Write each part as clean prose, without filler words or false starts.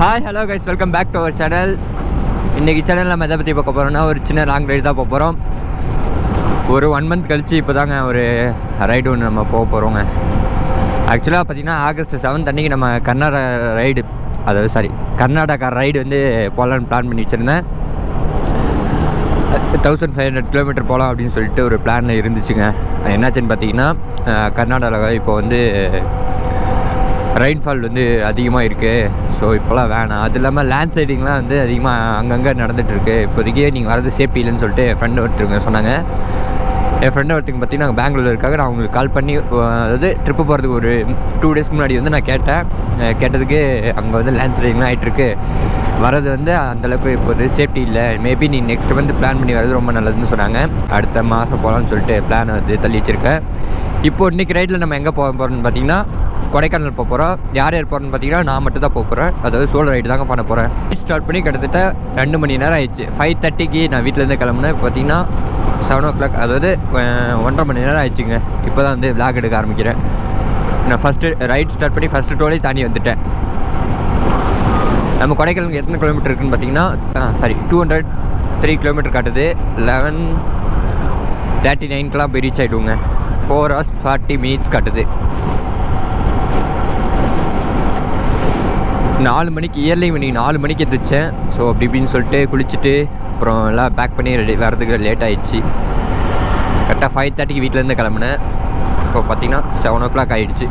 Hi hello guys, welcome back to our channel. இன்றைக்கி சேனலில் நம்ம எதை பற்றி பார்க்க போகிறோம்னா, ஒரு சின்ன லாங் ரைடு தான் போக போகிறோம். ஒரு 1 மந்த் கழிச்சு இப்போ தாங்க ஒரு ரைடு ஒன்று நம்ம போக போகிறோங்க. ஆக்சுவலாக பார்த்திங்கன்னா August 7 அன்றைக்கி நம்ம கர்நாடகா ரைடு வந்து போகலான்னு பிளான் பண்ணி வச்சுருந்தேன். 1500 கிலோமீட்டர் போகலாம் அப்படின்னு சொல்லிட்டு ஒரு பிளானில் இருந்துச்சுங்க. என்னாச்சுன்னு பார்த்தீங்கன்னா, கர்நாடகாவில் இப்போ வந்து ரெயின்ஃபால் வந்து அதிகமாக இருக்குது. ஸோ இப்போலாம் வேணாம். அது இல்லாமல் லேண்ட் சைடிங்லாம் வந்து அதிகமாக அங்கங்கே நடந்துகிட்ருக்கு. இப்போதைக்கே நீங்கள் வரது சேஃப்டி இல்லைன்னு சொல்லிட்டு என் ஃப்ரெண்டு ஒருத்தருங்க சொன்னாங்க. என் ஃப்ரெண்டு ஒருத்தங்க பார்த்தீங்கன்னா நாங்கள் பெங்களூரில் இருக்காங்க. நான் அவங்களுக்கு கால் பண்ணி, அதாவது ட்ரிப்பு போகிறதுக்கு ஒரு 2 டேஸ்க்கு முன்னாடி வந்து நான் கேட்டதுக்கு அங்கே வந்து லேண்ட் சைடிங்லாம் ஆகிட்டுருக்கு, வரது வந்து அந்தளவுக்கு இப்போது சேஃப்டி இல்லை, மேபி நீ நெக்ஸ்ட் வந்து பிளான் பண்ணி வரது ரொம்ப நல்லதுன்னு சொன்னாங்க. அடுத்த மாதம் போகலான்னு சொல்லிட்டு பிளான் வந்து தள்ளி வச்சுருக்கேன். இப்போது இன்றைக்கி ரைடில் நம்ம எங்கே போக போகிறோம்னு பார்த்தீங்கன்னா, கொடைக்கானல் போக போகிறோம். யார் போகிறோன்னு பார்த்தீங்கன்னா, நான் மட்டும் தான் போக போகிறேன். அதாவது சோலோ ரைடு தாங்க பண்ண போகிறேன். ஸ்டார்ட் பண்ணி கிட்டத்தட்ட 2 மணி நேரம் ஆயிடுச்சு. 5:30க்கு நான் வீட்டிலேருந்து கிளம்புனேன். இப்போ பார்த்தீங்கன்னா 7 o'clock, அதாவது 1.5 மணி நேரம் ஆயிடுச்சுங்க. இப்போ தான் வந்து விளாக் எடுக்க ஆரம்பிக்கிறேன். நான் ஃபஸ்ட்டு ரைட் ஸ்டார்ட் பண்ணி ஃபஸ்ட்டு டோலே தாண்டி வந்துட்டேன். நம்ம கொடைக்கானலுக்கு எத்தனை கிலோமீட்டர் இருக்குதுன்னு பார்த்தீங்கன்னா 203 கிலோமீட்டர் காட்டுது. 11:39க்கெலாம் போய் ரீச் ஆகிடுவோங்க. 4 hours 40 minutes காட்டுது. 4 மணிக்கு இயர்லி மணிக்கு 4 மணிக்கு எந்திரிச்சேன். ஸோ அப்படி இப்படின்னு சொல்லிட்டு குளிச்சுட்டு அப்புறம் எல்லாம் பேக் பண்ணி ரெடி வரதுக்கு லேட் ஆகிடுச்சு. கரெக்டாக 5:30க்கு வீட்டிலேருந்து கிளம்புனேன். இப்போ பார்த்தீங்கன்னா 7 o'clock ஆகிடுச்சு.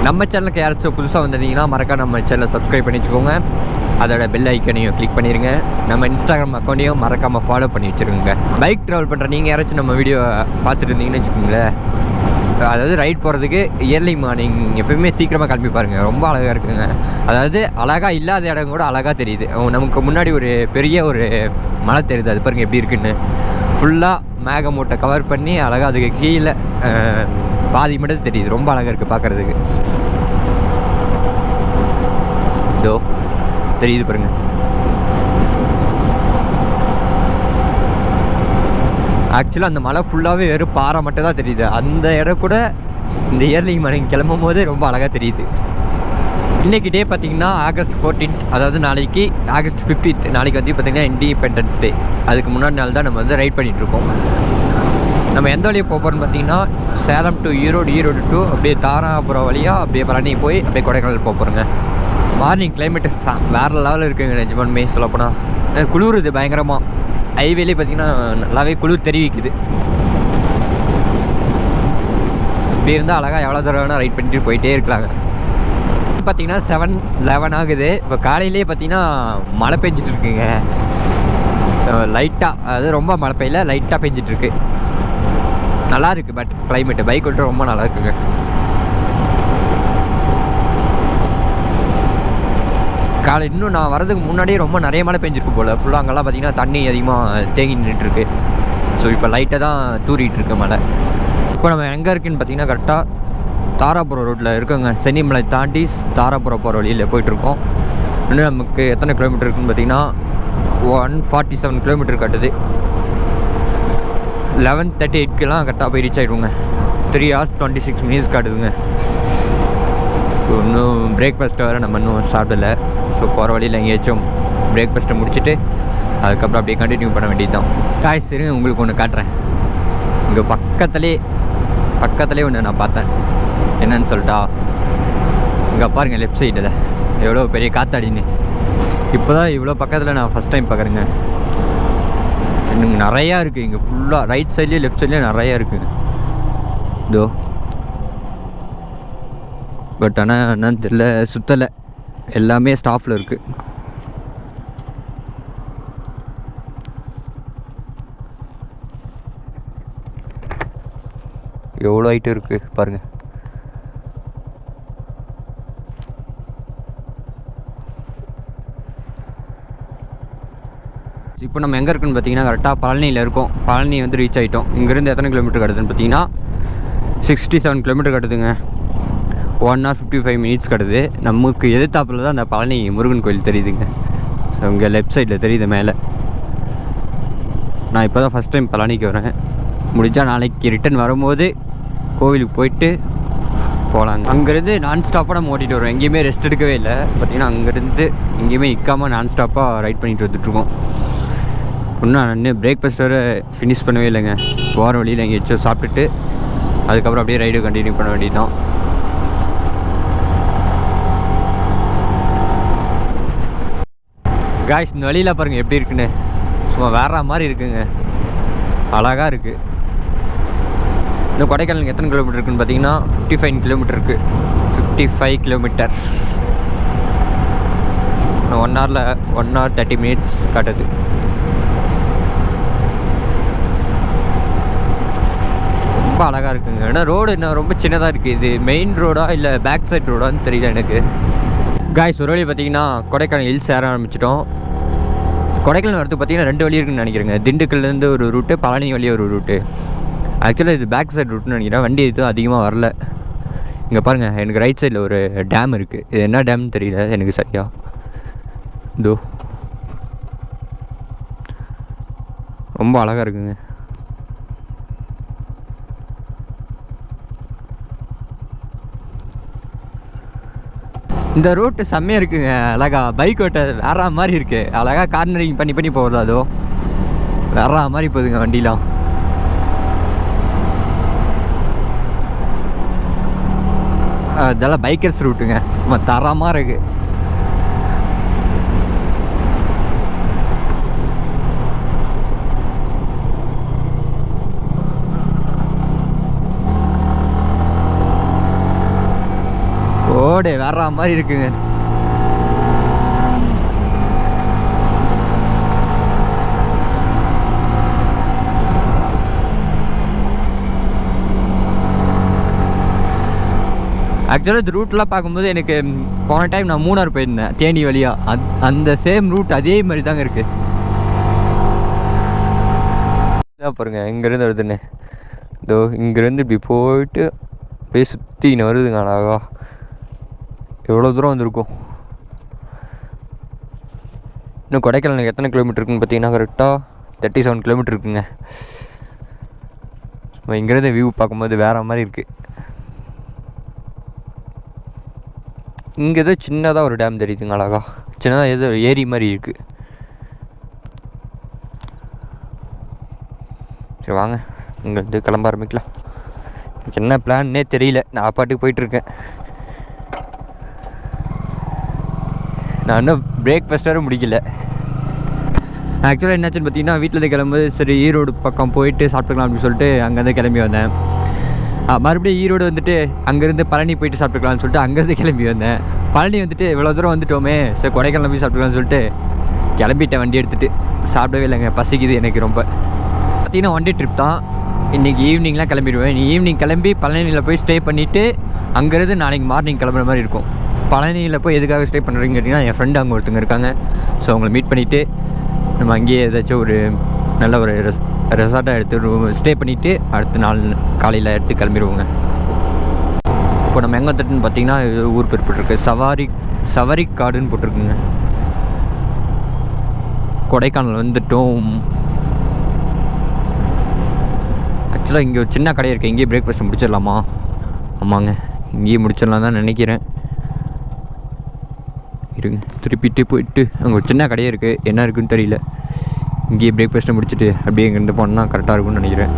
நம்ம சேனலுக்கு யாராச்சும் புதுசாக வந்திருந்தீங்கன்னா மறக்காம நம்ம சேனலை சப்ஸ்கிரைப் பண்ணி வச்சுக்கோங்க. அதோட பெல் ஐக்கனையும் கிளிக் பண்ணிடுங்க. நம்ம இன்ஸ்டாகிராம் அக்கௌண்ட்டையும் மறக்காமல் ஃபாலோ பண்ணி வச்சுருங்க. பைக் ட்ராவல் பண்ணுற நீங்கள் யாராச்சும் நம்ம வீடியோ பார்த்துட்டு இருந்தீங்கன்னு வச்சுக்கோங்களேன், அதாவது ரைட் போகிறதுக்கு இயர்லி மார்னிங் எப்போயுமே சீக்கிரமாக கிளம்பி பாருங்கள். ரொம்ப அழகாக இருக்குங்க. அதாவது அழகாக இல்லாத இடம் கூட அழகாக தெரியுது. நமக்கு முன்னாடி ஒரு பெரிய ஒரு மலை தெரியுது, அது பாருங்கள் எப்படி இருக்குன்னு. ஃபுல்லாக மேகமூட்டை கவர் பண்ணி அழகாக அதுக்கு கீழே பாதி மட்டும் தெரியுது. ரொம்ப அழகாக இருக்குது பார்க்குறதுக்கு. இதோ தெரியுது பாருங்கள். ஆக்சுவலாக அந்த மலை ஃபுல்லாகவே வெறும் பாறை மட்டும் தான் தெரியுது. அந்த இடம் கூட இந்த இயர்லி மார்னிங் கிளம்பும் போது ரொம்ப அழகாக தெரியுது. இன்றைக்கி டே பார்த்திங்கன்னா August 14th, அதாவது நாளைக்கு August 15th. நாளைக்கு வந்து பார்த்திங்கன்னா இண்டிபெண்டன்ஸ் டே. அதுக்கு முன்னாடி நாள் தான் நம்ம வந்து ரைட் பண்ணிகிட்ருக்கோம். நம்ம எந்த வழியை போக போகிறோம்னு பார்த்திங்கன்னா, சேலம் டு ஈரோடு டு அப்படியே தாராபுரம் வழியாக அப்படியே பழனி போய் அப்படியே கொடைக்கானல் போக போகிறோங்க. மார்னிங் கிளைமேட்டு வேறு லெவலில் இருக்குங்க. நிஜமானுமே சொல்லப்போனால் குளிருது பயங்கரமாக. ஹைவேலே பார்த்திங்கன்னா நல்லாவே குளிர் தெரிவிக்குது. இப்படி இருந்தால் அழகாக எவ்வளோ தூரம் வேணால் ரைட் பண்ணிட்டு போயிட்டே இருக்கலாங்க. பார்த்திங்கன்னா 7:11 ஆகுது. இப்போ காலையிலே பார்த்திங்கன்னா மழை பெஞ்சிட்டு இருக்குங்க. லைட்டாக, அதாவது ரொம்ப மழை பெய்யல, லைட்டாக பெஞ்சிட்ருக்கு. நல்லா இருக்குது பட் கிளைமேட்டு பைக் விட்டு ரொம்ப நல்லா இருக்குங்க. காலை இன்னும் நான் வரதுக்கு முன்னாடியே ரொம்ப நிறைய மழை பெஞ்சிருக்கு போல். ஃபுல்லாக அங்கெல்லாம் பார்த்திங்கன்னா தண்ணி அதிகமாக தேங்கி நின்றுட்டுருக்கு. ஸோ இப்போ லைட்டாக தான் தூரிகிட்ருக்கு மழை. இப்போ நம்ம எங்கே இருக்குதுன்னு பார்த்திங்கன்னா கரெக்டாக தாராபுரம் ரோட்டில் இருக்கோங்க. சென்னிமலை தாண்டி தாராபுரம் போகிற வழியில் போயிட்டுருக்கோம். இன்னும் நமக்கு எத்தனை கிலோமீட்டர் இருக்குதுன்னு பார்த்திங்கன்னா 147 கிலோமீட்டர் காட்டுது. 11:38க்கெலாம் கரெக்டாக போய் ரீச் ஆகிடுவோங்க. 3 hours 26 minutes காட்டுதுங்க. இன்னும் பிரேக்ஃபாஸ்ட்டு வேறு நம்ம இன்னும் சாப்பிடலை. ஸோ போகிற வழியில் எங்கேயாச்சும் பிரேக்ஃபாஸ்ட்டை முடிச்சுட்டு அதுக்கப்புறம் அப்படியே கண்டினியூ பண்ண வேண்டியது தான். காய்ஸ் இருங்க, உங்களுக்கு ஒன்று காட்டுறேன். இங்கே பக்கத்துலேயே ஒன்று நான் பார்த்தேன். என்னன்னு சொல்லிட்டா, இங்கே பாருங்கள் லெஃப்ட் சைடில் எவ்வளோ பெரிய காற்றாடின்னு. இப்போ தான் இவ்வளோ பக்கத்தில் நான் ஃபஸ்ட் டைம் பார்க்குறேங்க. எனக்கு நிறையா இருக்குது இங்கே ஃபுல்லாக. ரைட் சைட்லேயும் லெஃப்ட் சைட்லேயும் நிறையா இருக்குங்க. இதோ பட் ஆனால் என்னன்னு தெரியல, சுற்றலை, எல்லாமே ஸ்டாஃபில் இருக்குது. எவ்வளோ ஹைட்டு இருக்குது பாருங்கள். இப்போ நம்ம எங்கே இருக்குன்னு பார்த்தீங்கன்னா கரெக்டாக பழனியில் இருக்கோம். பழனி வந்து ரீச் ஆகிட்டோம். இங்கேருந்து எத்தனை கிலோமீட்டர் கட்டுதுன்னு பார்த்தீங்கன்னா 67 கிலோமீட்டர் கட்டுதுங்க. 1 hour 55 minutes கட்டுது. நமக்கு எதிர்த்தாப்பில் தான் அந்த பழனி முருகன் கோயில் தெரியுதுங்க. ஸோ இங்கே லெஃப்ட் சைடில் தெரியுது மேலே. நான் இப்போ தான் ஃபஸ்ட் டைம் பழனிக்கு வரேன். முடிஞ்சால் நாளைக்கு ரிட்டன் வரும்போது கோவிலுக்கு போயிட்டு போகலாங்க. அங்கேருந்து நான் ஸ்டாப்பாக நம்ம ஓட்டிகிட்டு வரோம், எங்கேயுமே ரெஸ்ட் எடுக்கவே இல்லை. பார்த்திங்கன்னா அங்கேருந்து எங்கேயுமே நிற்காமல் நான் ஸ்டாப்பாக ரைட் பண்ணிட்டு வந்துட்டுருக்கோம். இன்னும் நான் பிரேக்ஃபாஸ்ட் வரை ஃபினிஷ் பண்ணவே இல்லைங்க. போகிற வழியில் எங்கேயாச்சும் சாப்பிட்டுட்டு அதுக்கப்புறம் அப்படியே ரைடு கண்டினியூ பண்ண வேண்டியது தான். காய்ஸ், இந்த வழியில் பாருங்கள் எப்படி இருக்குன்னு, சும்மா வேற மாதிரி இருக்குங்க, அழகாக இருக்குது. இன்னும் கொடைக்கானல் எத்தனை கிலோமீட்டர் இருக்குன்னு பார்த்தீங்கன்னா 55 கிலோமீட்டர் இருக்குது. 55 கிலோமீட்டர் 1 hour 30 minutes காட்டுது. ரொம்ப அழகாக இருக்குங்க. ஏன்னா ரோடு என்ன ரொம்ப சின்னதாக இருக்குது. இது மெயின் ரோடா இல்லை பேக் சைட் ரோடான்னு தெரியல எனக்கு. காய்ஸ், ஒரு வழி பார்த்தீங்கன்னா கொடைக்கானல் ஹில்ஸ் ஏற ஆரம்பிச்சிட்டோம். கொடைக்கானல் வரதுக்கு பார்த்தீங்கன்னா 2 வழி இருக்குன்னு நினைக்கிறேங்க. திண்டுக்கல்லேருந்து ஒரு ரூட்டு, பழனி வழியாக ஒரு ரூட்டு. ஆக்சுவலாக இது பேக் சைட் ரூட்னு நினைக்கிறேன். வண்டி எதுவும் அதிகமாக வரல. இங்கே பாருங்கள், எனக்கு ரைட் சைடில் ஒரு டேம் இருக்குது. இது என்ன டேம்னு தெரியல எனக்கு சரியா. இதோ ரொம்ப அழகாக இருக்குங்க. இந்த ரூட்டு செம்மையாக இருக்குங்க. அழகாக பைக் ஓட்ட வேற மாதிரி இருக்குது. அழகாக கார்னரிங் பண்ணி பண்ணி போகுது. அதோ வேற மாதிரி போகுதுங்க வண்டிலாம். இதெல்லாம் பைக்கர்ஸ் ரூட்டுங்க, சும்மா தரமாக இருக்கு. ஓடு வேற மாதிரி இருக்குங்க. ஆக்சுவலாக இந்த ரூட்லாம் பார்க்கும்போது எனக்கு போன டைம் நான் மூணார் போயிருந்தேன் தேனி வழியாக. அந்த சேம் ரூட் அதே மாதிரி தாங்க இருக்குது. இதான் பாருங்கள், இங்கேருந்து வருதுன்னு. இதோ இங்கேருந்து இப்படி போயிட்டு அப்படியே சுற்றி இன்னும் வருதுங்க. அழகா எவ்வளோ தூரம் வந்திருக்கும். இன்னும் கொடைக்கானல் எத்தனை கிலோமீட்டர் இருக்குன்னு பார்த்தீங்கன்னா கரெக்டாக 37 கிலோமீட்டர் இருக்குங்க. இங்கேருந்து வியூ பார்க்கும்போது வேறு மாதிரி இருக்குது. இங்கே ஏதோ சின்னதாக ஒரு டேம் தெரியுதுங்க. அழகா சின்னதாக ஏதோ ஏரி மாதிரி இருக்குது. சரி வாங்க, இங்கேருந்து கிளம்ப ஆரம்பிக்கலாம். என்ன பிளான்னே தெரியல, நான் பாட்டுக்கு போயிட்டுருக்கேன். நான் இன்னும் பிரேக்ஃபாஸ்ட் வர முடிக்கல. ஆக்சுவலாக என்னாச்சுன்னு பார்த்தீங்கன்னா, வீட்டில் கிளம்பும்போது சரி ஈரோடு பக்கம் போயிட்டு சாப்பிட்டுக்கலாம் அப்படின்னு சொல்லிட்டு அங்கேருந்து கிளம்பி வந்தேன். மறுபடியும் ஈரோடு வந்துட்டு அங்கேருந்து பழனி போயிட்டு சாப்பிட்டுக்கலாம்னு சொல்லிட்டு அங்கேருந்து கிளம்பி வந்தேன். பழனி வந்துட்டு இவ்வளோ தூரம் வந்துட்டோமே, சரி கொடைக்கானல் போய் சாப்பிட்டுக்கலாம்னு சொல்லிட்டு கிளம்பிட்டேன். வண்டி எடுத்துகிட்டு சாப்பிடவே இல்லைங்க, பசிக்குது எனக்கு ரொம்ப. பார்த்தீங்கன்னா 1 டே ட்ரிப் தான். இன்றைக்கி ஈவினிங்லாம் கிளம்பிடுவேன். ஈவினிங் கிளம்பி பழனியில் போய் ஸ்டே பண்ணிவிட்டு அங்கேருந்து நாளைக்கு மார்னிங் கிளம்புற மாதிரி இருக்கும். பழனியில் போய் எதுக்காக ஸ்டே பண்ணுறீங்க கேட்டிங்கன்னா, என் ஃப்ரெண்டு அங்கே ஒருத்தங்க இருக்காங்க. ஸோ அவங்கள மீட் பண்ணிவிட்டு நம்ம அங்கேயே ஏதாச்சும் ஒரு நல்ல ஒரு ரெசார்ட்டாக எடுத்து ஸ்டே பண்ணிவிட்டு அடுத்த நாள் காலையில் எடுத்து கிளம்பிடுவோங்க. இப்போ நம்ம எங்கே வந்துட்டுன்னு பார்த்தீங்கன்னா, ஊர் பேர் போட்டிருக்கு சவாரிக்காடுன்னு போட்டிருக்குங்க. கொடைக்கானல் வந்துட்டோம். ஆக்சுவலாக இங்கே ஒரு சின்ன கடை இருக்குது. இங்கேயே பிரேக்ஃபாஸ்ட் முடிச்சிடலாமா? ஆமாங்க, இங்கேயே முடிச்சிடலாம் தான் நினைக்கிறேன். இருங்க, திருப்பிட்டு போயிட்டு அங்கே ஒரு சின்ன கடையே இருக்குது. என்ன இருக்குதுன்னு தெரியல. இங்கேயே பிரேக்ஃபாஸ்ட்டை முடிச்சுட்டு அப்படியே இங்கேருந்து போனால் கரெக்டாக இருக்கும்னு நினைக்கிறேன்.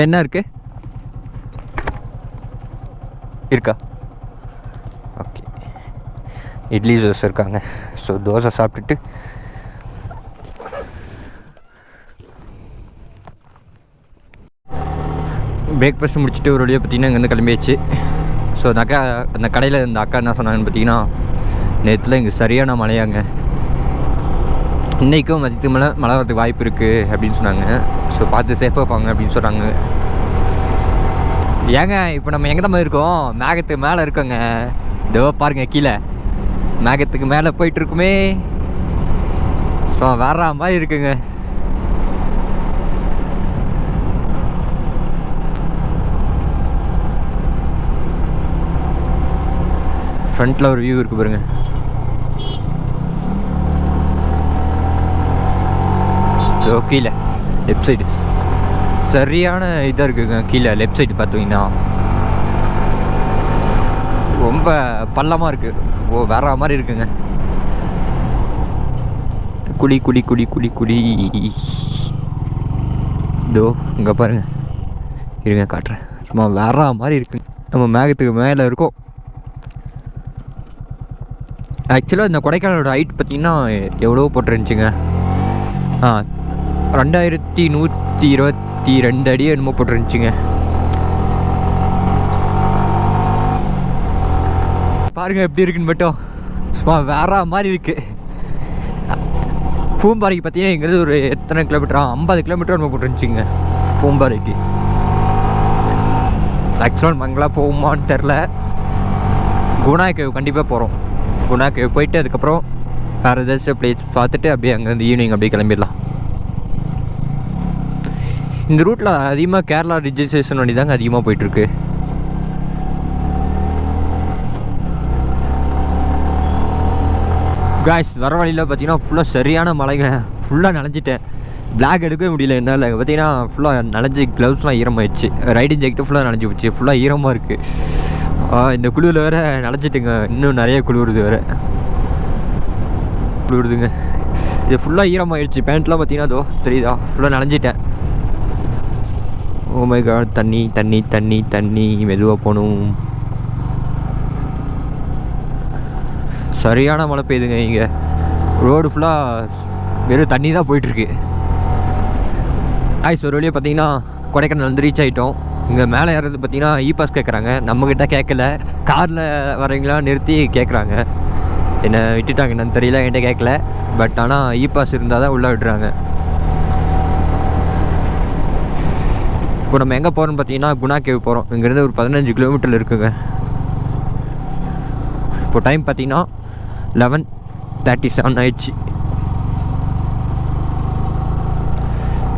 என்ன இருக்கு இருக்கா? ஓகே, இட்லி தோசை இருக்காங்க. ஸோ தோசை சாப்பிட்டுட்டு பிரேக்ஃபாஸ்ட் முடிச்சுட்டு ஒரு வழியாக பார்த்தீங்கன்னா இங்கேருந்து கிளம்பியாச்சு. ஸோ அந்த கடையில் இந்த அக்கா என்ன சொன்னாங்கன்னு பார்த்தீங்கன்னா, நேற்றுல இங்கே சரியான மழையாங்க, இன்றைக்கும் மதியத்துக்கு மேலே மழை வரதுக்கு வாய்ப்பு இருக்குது அப்படின்னு சொன்னாங்க. ஸோ பார்த்து சேஃபாக போங்க அப்படின்னு சொல்கிறாங்க. ஏங்க இப்போ நம்ம எங்கே தான் இருக்கோம்? மேகத்துக்கு மேலே இருக்கோங்க. இதோ பாருங்க, கீழே மேகத்துக்கு மேலே போயிட்டுருக்குமே. ஸோ வேற மாதிரி இருக்குங்க. ஃப்ரண்ட்டில் ஒரு வியூ இருக்குது பாருங்க. கீழே லெஃப்ட் சைடு சரியான இதாக இருக்குங்க. கீழே லெஃப்ட் சைடு பார்த்தீங்கன்னா ரொம்ப பள்ளமாக இருக்குது. வேற மாதிரி இருக்குங்க. குழி குழி குழி குழி குழி. இதோ இங்கே பாருங்க, இருங்க காட்டுறேன். சும்மா வேற மாதிரி இருக்கு. நம்ம மேகத்துக்கு மேலே இருக்கோம். ஆக்சுவலாக இந்த கொடைக்கானலோட ஹைட் பார்த்தீங்கன்னா எவ்வளோ போட்டுருந்துச்சுங்க. 2122 அடி என்னமோ போட்டுருந்துச்சுங்க. பாருங்க எப்படி இருக்குன்னு மட்டும். சும்மா வேற மாதிரி இருக்கு. பூம்பாறைக்கு பார்த்தீங்கன்னா இங்கேருந்து ஒரு எத்தனை கிலோமீட்டரா, 50 கிலோமீட்டர் நம்ம போட்டுருந்துச்சிங்க பூம்பாறைக்கு. ஆக்சுவலாக மங்களா போகுமான்னு தெரில. குணா கேவ் கண்டிப்பாக போகிறோம். குணா கேவ் போயிட்டு அதுக்கப்புறம் வேறு ஏதாச்சும் பிளேஸ் பார்த்துட்டு அப்படியே அங்கேருந்து ஈவினிங் அப்படியே கிளம்பிடலாம். இந்த ரூட்டில் அதிகமாக கேரளா ரிஜிஸ்ட்ரேஷன் வண்டி தாங்க அதிகமாக போயிட்டுருக்கு. காய்ஸ் வர வழியில் பார்த்தீங்கன்னா ஃபுல்லாக சரியான மழைங்க. ஃபுல்லாக நனைஞ்சிட்டேன். பிளாக் எடுக்கவே முடியல என்னால். பார்த்தீங்கன்னா ஃபுல்லாக நனைஞ்சி க்ளவுஸ்லாம் ஈரமாகிடுச்சு. ரைடிங் ஜாக்கெட்டு ஃபுல்லாக நனைஞ்சி போச்சு. ஃபுல்லாக ஈரமாக இருக்குது. இந்த குளிரில் வேறு நனைஞ்சிட்டுங்க. இன்னும் நிறைய குளிருது வேறு. குளிருதுங்க. இது ஃபுல்லாக ஈரமாகிடுச்சு. பேண்ட்லாம் பார்த்தீங்கன்னா அதோ தெரியுதா, ஃபுல்லாக நனைஞ்சிட்டேன். ஓ மை காட். தண்ணி தண்ணி தண்ணி தண்ணி. மெதுவாக போகணும். சரியான மழை பெய்யுதுங்க இங்கே. ரோடு ஃபுல்லாக வெறும் தண்ணி தான் போயிட்டுருக்கு. ஆய்ஸ் ஒரு வழியாக பார்த்தீங்கன்னா கொடைக்கானல் வந்து ரீச் ஆகிட்டோம். இங்கே மேலே ஏறது பார்த்தீங்கன்னா பாஸ் கேட்குறாங்க. நம்மக்கிட்ட கேட்கல. காரில் வரவங்களா நிறுத்தி கேட்குறாங்க. என்னை விட்டுட்டாங்க என்னன்னு தெரியல, என்கிட்ட கேட்கல. பட் ஆனால் பாஸ் இருந்தால் தான் உள்ளே விடுறாங்க. இப்போ நம்ம எங்கே போகிறோம்னு பார்த்தீங்கன்னா குணா கேவ் போகிறோம். இங்கேருந்து ஒரு 15 கிலோமீட்டரில் இருக்குங்க. இப்போ டைம் பார்த்தீங்கன்னா 11:37 ஆயிடுச்சு.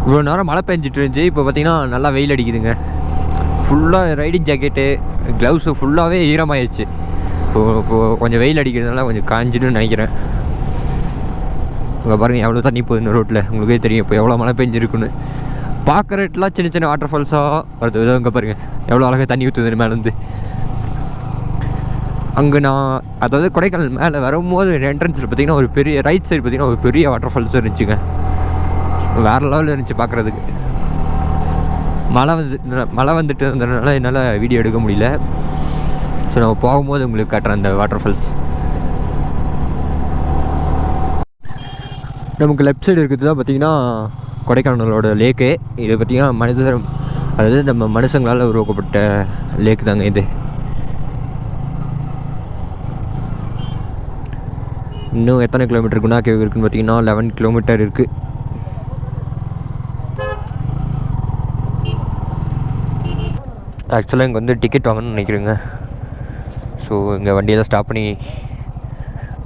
இவ்வளோ நேரம் மழை பெஞ்சிட்டு இருந்துச்சு. இப்போ பார்த்தீங்கன்னா நல்லா வெயில் அடிக்குதுங்க. ஃபுல்லாக ரைடிங் ஜாக்கெட்டு க்ளவுஸு ஃபுல்லாகவே ஈரமாகிடுச்சு. இப்போது கொஞ்சம் வெயில் அடிக்கிறதுனால கொஞ்சம் காஞ்சின்னு நினைக்கிறேன். இங்கே பாருங்கள் எவ்வளோ தண்ணி போகுது இந்த ரோட்டில். உங்களுக்கே தெரியும் இப்போ எவ்வளோ மழை பெஞ்சிருக்குன்னு. பார்க்குறதுலாம் சின்ன சின்ன வாட்டர் ஃபால்ஸாக வருது. ஏதோ இங்கே பாருங்கள் எவ்வளோ அழகாக தண்ணி ஊற்றுது மேலேருந்து. அங்கே நான் அதாவது கொடைக்கானல் மேலே வரும்போது என்ட்ரன்ஸில் பார்த்தீங்கன்னா ஒரு பெரிய ரைட் சைடு பார்த்தீங்கன்னா ஒரு பெரிய வாட்டர் ஃபால்ஸ் இருந்துச்சுங்க. வேறு லெவலில் இருந்துச்சு பார்க்குறதுக்கு. மழை வந்துட்டு இருந்ததுனால என்னால் வீடியோ எடுக்க முடியல. ஸோ நம்ம போகும்போது உங்களுக்கு காட்டுறேன் அந்த வாட்டர் ஃபால்ஸ். நமக்கு லெஃப்ட் சைடு இருக்கிறது தான் பார்த்தீங்கன்னா கொடைக்கானலோட லேக்கு. இது பார்த்திங்கன்னா அதாவது நம்ம மனுஷங்களால் உருவாக்கப்பட்ட லேக்கு தாங்க இது. இன்னும் எத்தனை கிலோமீட்டர் குணா கேவ் இருக்குதுன்னு பார்த்தீங்கன்னா 11 கிலோமீட்டர் இருக்குது. ஆக்சுவலாக இங்கே வந்து டிக்கெட் வாங்கணும்னு நினைக்கிறேங்க. ஸோ இங்கே வண்டியெல்லாம் ஸ்டாப் பண்ணி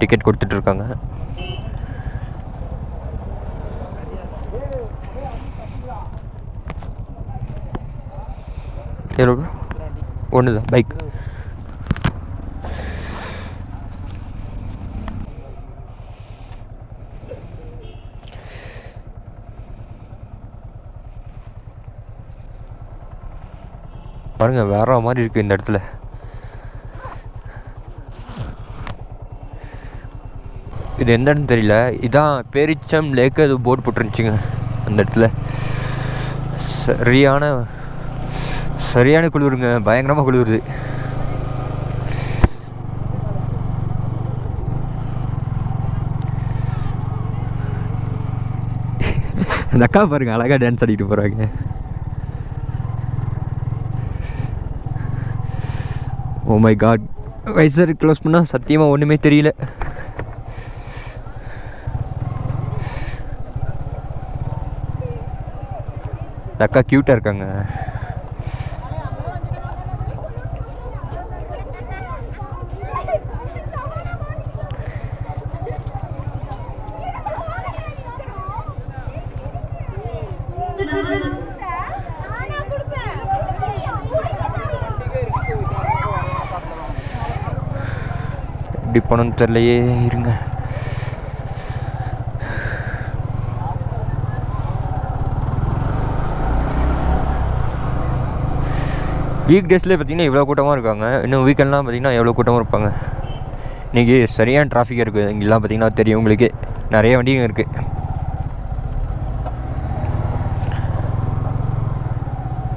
டிக்கெட் கொடுத்துட்ருக்காங்க. ஒன்று தான் பைக். பாருங்கள் வேற மாதிரி இருக்குது இந்த இடத்துல. இது எந்த இடம்னு தெரியல. இதான் பேரிச்சம் லேக்கு. அது போர்டு போட்டுருந்துச்சிங்க அந்த இடத்துல. சரியான குளிருங்க. பயங்கரமாக குளிருது. அந்த அக்கா பாருங்க அழகாக டான்ஸ் ஆடிட்டு போகிறாங்க. Oh my God. Visor close பண்ணால் சத்தியமாக ஒன்றுமே தெரியல. அக்கா க்யூட்டாக இருக்காங்க. எப்படி போனோன்னு தெரியலையே. இருங்க. வீக் டேஸ்லேயே பார்த்திங்கன்னா இவ்வளோ கூட்டமாக இருக்காங்க. இன்னும் வீக்கெண்ட்லாம் பார்த்திங்கன்னா எவ்வளோ கூட்டமாக இருப்பாங்க. இன்றைக்கி சரியான டிராஃபிக் இருக்குது இங்கெல்லாம் பார்த்திங்கன்னா தெரியும் உங்களுக்கு. நிறைய வண்டிங்க இருக்குது.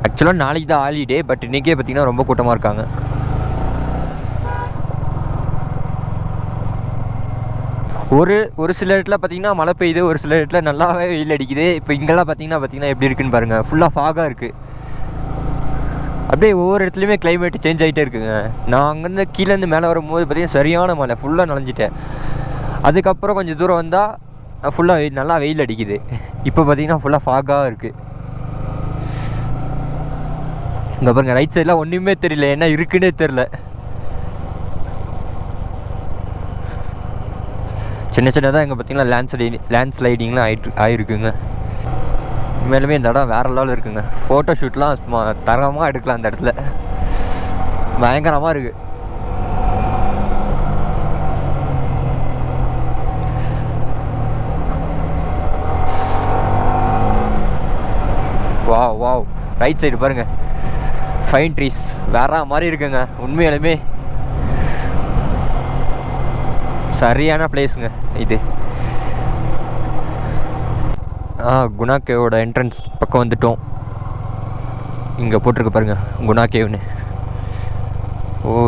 ஆக்சுவலாக நாளைக்கு தான் ஹாலிடே, பட் இன்றைக்கே பார்த்திங்கன்னா ரொம்ப கூட்டமாக இருக்காங்க. ஒரு சில இடத்துல பார்த்திங்கன்னா மழை பெய்யுது, ஒரு சில இடத்துல நல்லாவே வெயில் அடிக்குது. இப்போ இங்கெல்லாம் பார்த்திங்கன்னா எப்படி இருக்குன்னு பாருங்கள். ஃபுல்லாக ஃபாகாக இருக்குது. அப்படியே ஒவ்வொரு இடத்துலையுமே கிளைமேட் சேஞ்ச் ஆகிட்டே இருக்குங்க. நான் அங்கேருந்து கீழேருந்து மேலே வரும்போது பார்த்திங்கன்னா சரியான மழை, ஃபுல்லாக நனைஞ்சிட்டேன். அதுக்கப்புறம் கொஞ்சம் தூரம் வந்தால் ஃபுல்லாக நல்லா வெயில் அடிக்குது. இப்போ பார்த்திங்கன்னா ஃபுல்லாக ஃபாகாக இருக்குது. இங்கே பாருங்கள், ரைட் சைடெலாம் ஒன்றுமே தெரியல, என்ன இருக்குன்னே தெரில. சின்ன சின்னதாக இங்கே பார்த்திங்கன்னா லேண்ட்ஸ்லைடிங்லாம் ஆகிருக்குங்க. மேலுமே இந்த இடம் வேறு லெவலில் இருக்குங்க. ஃபோட்டோ ஷூட்லாம் சும்மா தரமாக எடுக்கலாம். அந்த இடத்துல பயங்கரமாக இருக்குது. வாவ் ரைட் சைடு பாருங்கள், ஃபைன் ட்ரீஸ் வேற மாதிரி இருக்குங்க. உண்மையாலுமே சரியான பிளேஸுங்க இது. குணா கேவோட என்ட்ரன்ஸ் பக்கம் வந்துட்டோம். இங்கே போட்டிருக்கு பாருங்கள் குணா கேவ்னு.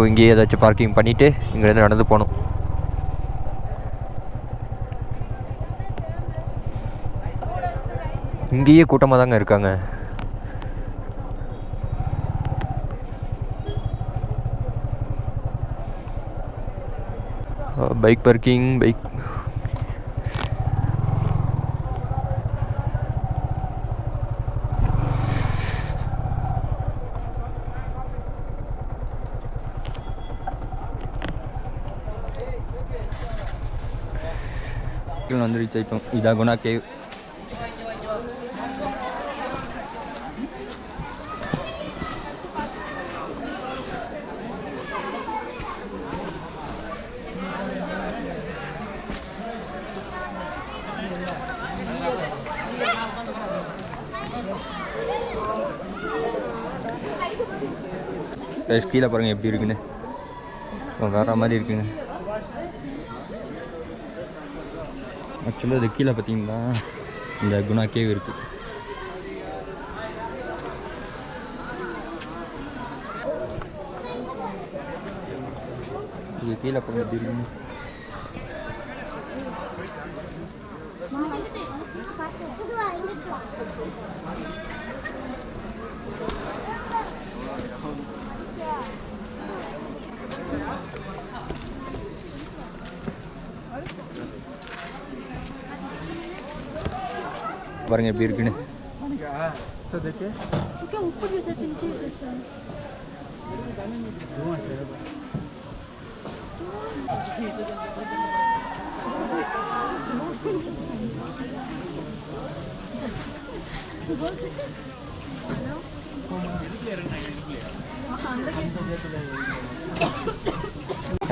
இங்கேயே ஏதாச்சும் பார்க்கிங் பண்ணிவிட்டு இங்கேருந்து நடந்து போகணும். இங்கேயே கூட்டமாக தாங்க இருக்காங்க. பைக் பார்க்கிங் வந்து ரீச் ஆகிட்டோம். இதான் குணா கேவ். கீழே பாருங்கள் எப்படி இருக்குன்னு, வேற மாதிரி இருக்குங்க. ஆக்சுவலாக இது கீழே பார்த்தீங்கன்னா இந்த குணா கேவ் இருக்குது. இது கீழே பாருங்க எப்படி இருக்குன்னு. பாருங்க எப்படி இருக்குன்னு.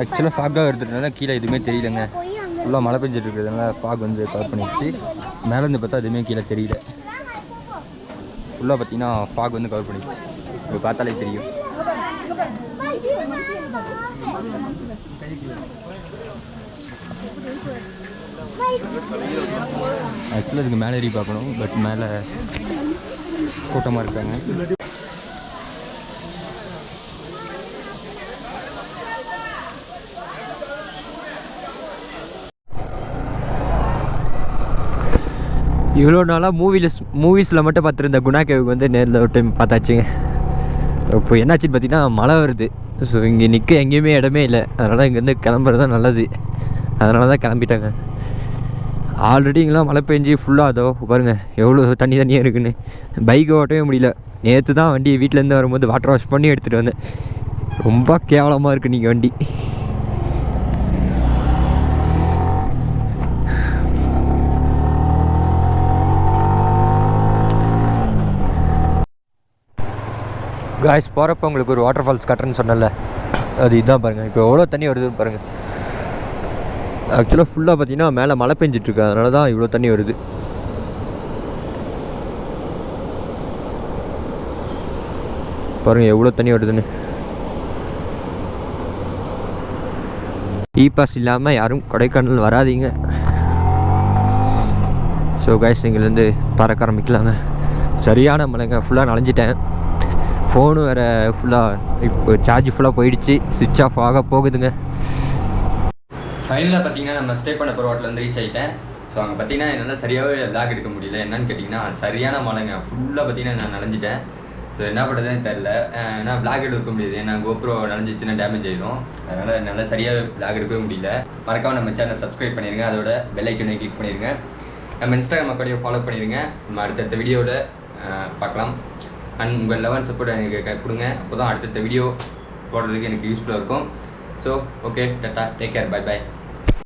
ஆக்சுவலாக ஃபாகாக எடுத்துட்டனால கீழே எதுவுமே தெரியலங்க. ஃபுல்லாக மழை பெஞ்சிட்டு இருக்கிறதுனால ஃபாக் வந்து கவர் பண்ணிடுச்சு. மேலேருந்து பார்த்தா எதுவுமே கீழே தெரியல. ஃபுல்லாக பார்த்தீங்கன்னா ஃபாக் வந்து கவர் பண்ணிடுச்சு. இப்போ பார்த்தாலே தெரியும். ஆக்சுவலாக இதுக்கு மேலே ஏறி பார்க்கணும், பட் மேலே கூட்டமாக இருக்காங்க. இவ்வளோ நாளாக மூவிஸில் மட்டும் பார்த்துருந்த குணா கேவுக்கு வந்து நேரில் ஒரு டைம் பார்த்தாச்சுங்க. இப்போ என்னாச்சுன்னு பார்த்தீங்கன்னா மழை வருது. ஸோ இங்கே நிற்க எங்கேயுமே இடமே இல்லை. அதனால் இங்கேருந்து கிளம்புறது தான் நல்லது. அதனால தான் கிளம்பிட்டாங்க. ஆல்ரெடி இங்கெல்லாம் மழை பெஞ்சு ஃபுல்லாக அதோ பாருங்கள் எவ்வளோ தண்ணியாக இருக்குன்னு. பைக்கை ஓட்டவே முடியல. நேற்று தான் வண்டி வீட்டிலேருந்து வரும்போது வாட்டர் வாஷ் பண்ணி எடுத்துகிட்டு வந்தேன். ரொம்ப கேவலமாக இருக்குது நீங்கள் வண்டி. காய்ஸ் போகிறப்ப உங்களுக்கு ஒரு வாட்டர் ஃபால்ஸ் கட்டுறேன்னு சொன்னல, அது இதுதான் பாருங்கள். இப்போ எவ்வளோ தண்ணி வருதுன்னு பாருங்கள். ஆக்சுவலாக ஃபுல்லாக பார்த்தீங்கன்னா மேலே மழை பெஞ்சிட்ருக்கு, அதனால தான் இவ்வளோ தண்ணி வருது. பாருங்கள் எவ்வளோ தண்ணி வருதுன்னு. இ பாஸ் இல்லாமல் யாரும் கொடைக்கானல் வராதிங்க. ஸோ கைஸ் இங்கேருந்து பறக்க ஆரம்பிக்கலாங்க. சரியான மழைங்க, ஃபுல்லாக நனைஞ்சிட்டேன். ஃபோனு வேறு ஃபுல்லாக இப்போ சார்ஜ் ஃபுல்லாக போயிடுச்சு, சுவிட்ச் ஆஃப் ஆக போகுதுங்க. ஃபைனலாக பார்த்தீங்கன்னா நம்ம ஸ்டே பண்ண போகிற ஹோட்டலில் வந்து ரீச் ஆகிட்டேன். ஸோ அங்கே பார்த்தீங்கன்னா என்னால் சரியாகவே விளாக் எடுக்க முடியல. என்னன்னு கேட்டிங்கன்னா சரியான மழைங்க, ஃபுல்லாக பார்த்தீங்கன்னா நான் நனைஞ்சிட்டேன். ஸோ என்ன பண்ணுறதுன்னு தெரில. ஏன்னா விளாக் எடுக்க முடியாது, ஏன்னா கோப்ரோ நனைஞ்சிச்சுன்னா டேமேஜ் ஆகிடும். அதனால் என்னால் சரியாக விளாக் எடுக்கவே முடியல. மறக்காமல் நம்ம சேனலை சப்ஸ்கிரைப் பண்ணிடுங்க, அதோட பெல் ஐக்கனை கிளிக் பண்ணிடுங்க. நம்ம இன்ஸ்டாகிராம் அக்கௌண்ட்டையும் ஃபாலோ பண்ணிடுங்க. நம்ம அடுத்தடுத்த வீடியோவில் பார்க்கலாம். அண்ட் உங்கள் லெவன் சப்போர்ட் எனக்கு கொடுங்க, அப்போ தான் அடுத்தடுத்த வீடியோ போடுறதுக்கு எனக்கு யூஸ்ஃபுல்லாக இருக்கும். So okay, tata, take care, bye bye.